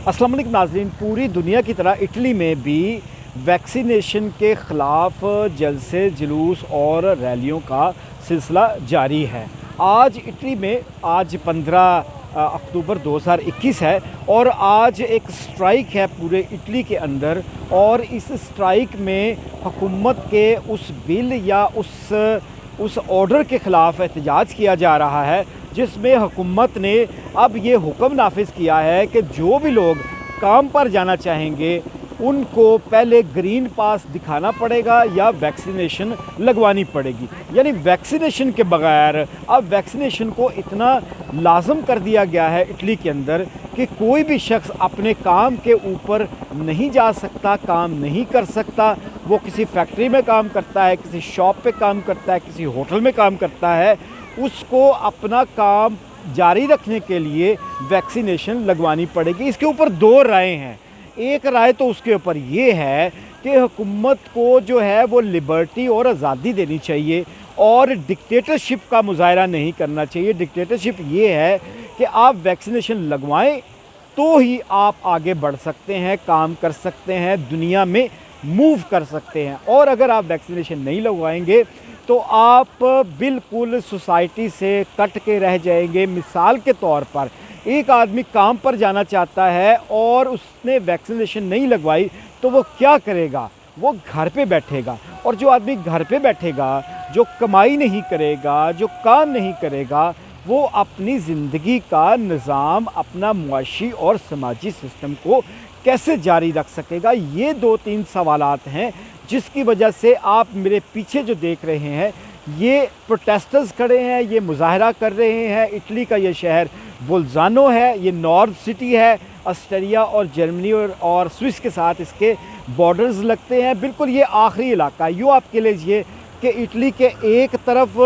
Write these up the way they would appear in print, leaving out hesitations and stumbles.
अस्सलाम वालेकुम नाज़रीन, पूरी दुनिया की तरह इटली में भी वैक्सीनेशन के ख़िलाफ़ जलसे जुलूस और रैलियों का सिलसिला जारी है। आज इटली में आज 15 अक्टूबर 2021 है और आज एक स्ट्राइक है पूरे इटली के अंदर, और इस स्ट्राइक में हुकूमत के उस बिल या उस ऑर्डर के ख़िलाफ़ एहतजाज किया जा रहा है जिसमें हुकूमत ने अब ये हुक्म नाफिज किया है कि जो भी लोग काम पर जाना चाहेंगे उनको पहले ग्रीन पास दिखाना पड़ेगा या वैक्सीनेशन लगवानी पड़ेगी। यानी वैक्सीनेशन के बगैर अब वैक्सीनेशन को इतना लाजम कर दिया गया है इटली के अंदर कि कोई भी शख्स अपने काम के ऊपर नहीं जा सकता, काम नहीं कर सकता। वो किसी फैक्ट्री में काम करता है, किसी शॉप पे काम करता है, किसी होटल में काम करता है, उसको अपना काम जारी रखने के लिए वैक्सीनेशन लगवानी पड़ेगी। इसके ऊपर दो राय हैं। एक राय तो उसके ऊपर ये है कि हुकूमत को जो है वो लिबर्टी और आज़ादी देनी चाहिए और डिक्टेटरशिप का मुजाहरा नहीं करना चाहिए। डिक्टेटरशिप ये है कि आप वैक्सीनेशन लगवाएं तो ही आप आगे बढ़ सकते हैं, काम कर सकते हैं, दुनिया में मूव कर सकते हैं। और अगर आप वैक्सीनेशन नहीं लगवाएंगे तो आप बिल्कुल सोसाइटी से कट के रह जाएंगे। मिसाल के तौर पर एक आदमी काम पर जाना चाहता है और उसने वैक्सीनेशन नहीं लगवाई तो वो क्या करेगा? वो घर पे बैठेगा, और जो आदमी घर पे बैठेगा, जो कमाई नहीं करेगा, जो काम नहीं करेगा, वो अपनी ज़िंदगी का निज़ाम, अपना मुआशी और समाजी सिस्टम को कैसे जारी रख सकेगा? ये दो तीन सवालात हैं जिसकी वजह से आप मेरे पीछे जो देख रहे हैं ये प्रोटेस्टर्स खड़े हैं, ये मुजाहरा कर रहे हैं। इटली का ये शहर बोल्जानो है, ये नॉर्थ सिटी है, ऑस्ट्रिया और जर्मनी और स्विस के साथ इसके बॉर्डर्स लगते हैं। बिल्कुल ये आखिरी इलाका। यूँ आप कह लीजिए कि इटली के एक तरफ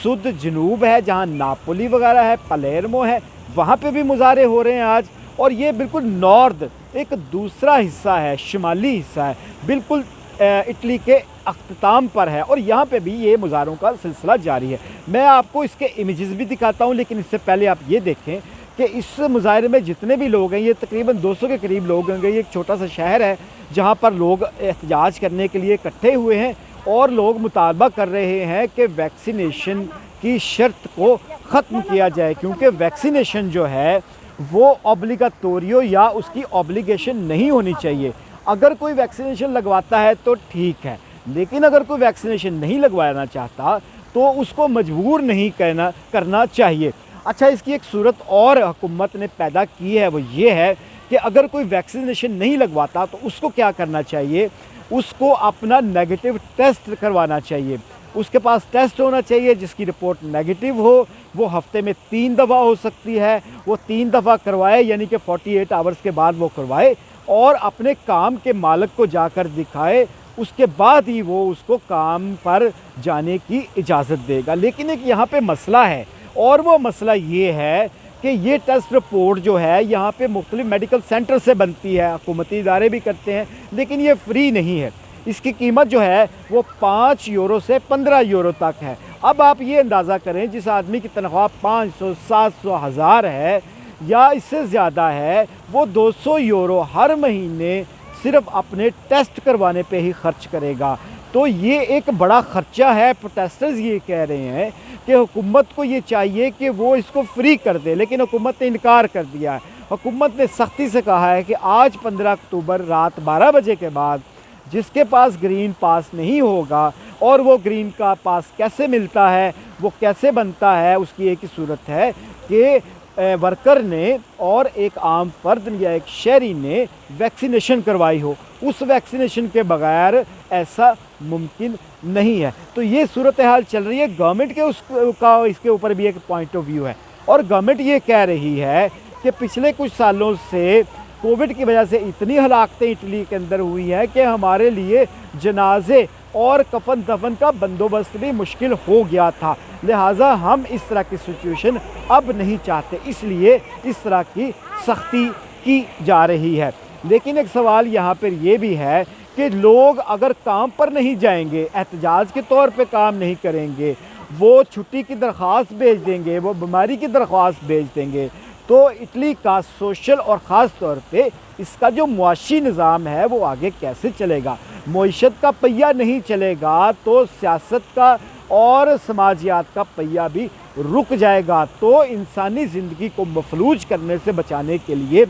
शुद्ध जनूब है जहाँ नापोली वगैरह है, पलेर्मो है, वहाँ पे भी मुजाहरे हो रहे हैं आज। और ये बिल्कुल नॉर्थ एक दूसरा हिस्सा है, शुमाली हिस्सा है, बिल्कुल इटली के अख्ताम पर है, और यहाँ पे भी ये मुजाहरों का सिलसिला जारी है। मैं आपको इसके इमेजेस भी दिखाता हूँ, लेकिन इससे पहले आप ये देखें कि इस मुजाहरे में जितने भी लोग हैं ये तकरीबन 200 के करीब लोग होंगे। ये एक छोटा सा शहर है जहाँ पर लोग एहतजाज करने के लिए इकट्ठे हुए हैं और लोग मुतालबा कर रहे हैं कि वैक्सीनेशन की शर्त को ख़त्म किया जाए, क्योंकि वैक्सीनेशन जो है वो ऑब्लिगाटोरियो या उसकी ऑब्लिगेशन नहीं होनी चाहिए। अगर कोई वैक्सीनेशन लगवाता है तो ठीक है, लेकिन अगर कोई वैक्सीनेशन नहीं लगवाना चाहता तो उसको मजबूर नहीं करना चाहिए। अच्छा, इसकी एक सूरत और हुकूमत ने पैदा की है, वो ये है कि अगर कोई वैक्सीनेशन नहीं लगवाता तो उसको क्या करना चाहिए? उसको अपना नेगेटिव टेस्ट करवाना चाहिए। उसके पास टेस्ट होना चाहिए जिसकी रिपोर्ट नेगेटिव हो। वो हफ्ते में 3 दफ़ा हो सकती है, वो 3 दफ़ा करवाए, यानी कि 48 आवर्स के बाद वो करवाए और अपने काम के मालिक को जाकर दिखाए। उसके बाद ही वो उसको काम पर जाने की इजाज़त देगा। लेकिन एक यहाँ पे मसला है, और वो मसला ये है कि ये टेस्ट रिपोर्ट जो है यहाँ पे मुख्तलिफ मेडिकल सेंटर से बनती है, हुकूमती इदारे भी करते हैं, लेकिन ये फ्री नहीं है। इसकी कीमत जो है वो 5 यूरो से 15 यूरो तक है। अब आप ये अंदाज़ा करें, जिस आदमी की तनख्वाह 500, 700, 1000 है या इससे ज़्यादा है, वो 200 यूरो हर महीने सिर्फ अपने टेस्ट करवाने पे ही खर्च करेगा। तो ये एक बड़ा ख़र्चा है। प्रोटेस्टर्स ये कह रहे हैं कि हुकूमत को ये चाहिए कि वो इसको फ्री कर दे, लेकिन हुकूमत ने इनकार कर दिया है। हुकूमत ने सख्ती से कहा है कि आज 15 अक्टूबर रात 12 बजे के बाद जिसके पास ग्रीन पास नहीं होगा, और वो ग्रीन का पास कैसे मिलता है, वो कैसे बनता है, उसकी एक ही सूरत है कि वर्कर ने और एक आम फर्द या एक शहरी ने वैक्सीनेशन करवाई हो। उस वैक्सीनेशन के बगैर ऐसा मुमकिन नहीं है। तो ये सूरत हाल चल रही है। गवर्नमेंट के इसके ऊपर भी एक पॉइंट ऑफ व्यू है, और गवर्नमेंट ये कह रही है कि पिछले कुछ सालों से कोविड की वजह से इतनी हलाकतें इटली के अंदर हुई हैं कि हमारे लिए जनाजे और कफन दफन का बंदोबस्त भी मुश्किल हो गया था। लिहाजा हम इस तरह की सिचुएशन अब नहीं चाहते, इसलिए इस तरह की सख्ती की जा रही है। लेकिन एक सवाल यहाँ पर यह भी है कि लोग अगर काम पर नहीं जाएंगे, एहतजाज के तौर पे काम नहीं करेंगे, वो छुट्टी की दरख्वास्त भेज देंगे, वो बीमारी की दरख्वास्त भेज देंगे, تو اٹلی کا سوشل اور خاص طور پہ اس کا جو معاشی نظام ہے وہ آگے کیسے چلے گا؟ معیشت کا پہیہ نہیں چلے گا تو سیاست کا اور سماجیات کا پہیہ بھی رک جائے گا۔ تو انسانی زندگی کو مفلوج کرنے سے بچانے کے لیے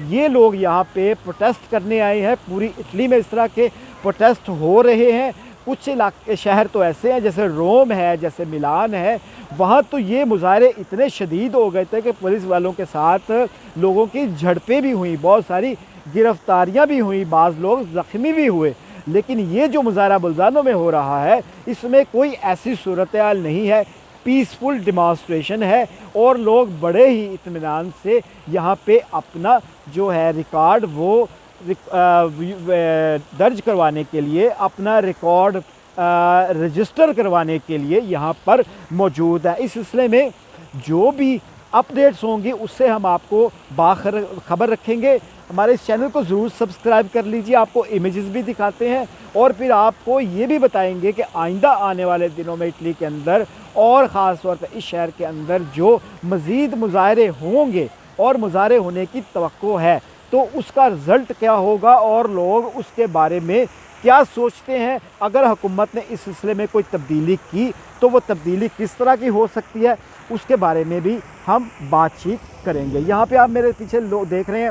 یہ لوگ یہاں پہ پروٹیسٹ کرنے آئے ہیں۔ پوری اٹلی میں اس طرح کے پروٹیسٹ ہو رہے ہیں۔ کچھ علاقے شہر تو ایسے ہیں جیسے روم ہے، جیسے ملان ہے، وہاں تو یہ مظاہرے اتنے شدید ہو گئے تھے کہ پولیس والوں کے ساتھ لوگوں کی جھڑپیں بھی ہوئیں، بہت ساری گرفتاریاں بھی ہوئیں، بعض لوگ زخمی بھی ہوئے۔ لیکن یہ جو مظاہرہ بلزانو میں ہو رہا ہے اس میں کوئی ایسی صورتحال نہیں ہے، پیسفل ڈیمانسٹریشن ہے اور لوگ بڑے ہی اطمینان سے یہاں پہ اپنا جو ہے ریکارڈ وہ درج کروانے کے لیے، اپنا ریکارڈ رجسٹر کروانے کے لیے یہاں پر موجود ہے۔ اس سلسلے میں جو بھی اپڈیٹس ہوں گی اس سے ہم آپ کو خبر رکھیں گے۔ ہمارے اس چینل کو ضرور سبسکرائب کر لیجیے، آپ کو امیجز بھی دکھاتے ہیں اور پھر آپ کو یہ بھی بتائیں گے کہ آئندہ آنے والے دنوں میں اٹلی کے اندر اور خاص طور پر اس شہر کے اندر جو مزید مظاہرے ہوں گے اور مظاہرے ہونے کی توقع ہے تو اس کا رزلٹ کیا ہوگا اور لوگ اس کے بارے میں کیا سوچتے ہیں۔ اگر حکومت نے اس سلسلے میں کوئی تبدیلی کی تو وہ تبدیلی کس طرح کی ہو سکتی ہے اس کے بارے میں بھی ہم بات چیت کریں گے۔ یہاں پہ آپ میرے پیچھے لوگ دیکھ رہے ہیں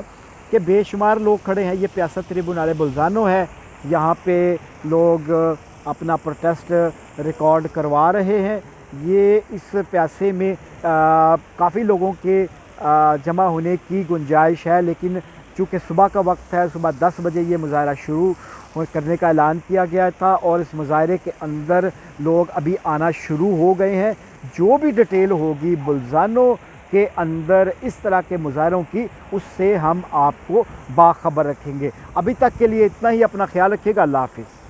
کہ بے شمار لوگ کھڑے ہیں، یہ پیاسا ٹریبونال بلزانو ہے، یہاں پہ لوگ اپنا پروٹیسٹ ریکارڈ کروا رہے ہیں۔ یہ اس پیاسے میں کافی لوگوں کے جمع ہونے کی گنجائش ہے، لیکن چونکہ صبح کا وقت ہے، صبح 10 بجے یہ مظاہرہ شروع کرنے کا اعلان کیا گیا تھا اور اس مظاہرے کے اندر لوگ ابھی آنا شروع ہو گئے ہیں۔ جو بھی ڈیٹیل ہوگی بلزانو کے اندر اس طرح کے مظاہروں کی اس سے ہم آپ کو باخبر رکھیں گے۔ ابھی تک کے لیے اتنا ہی، اپنا خیال رکھیے گا، اللہ حافظ۔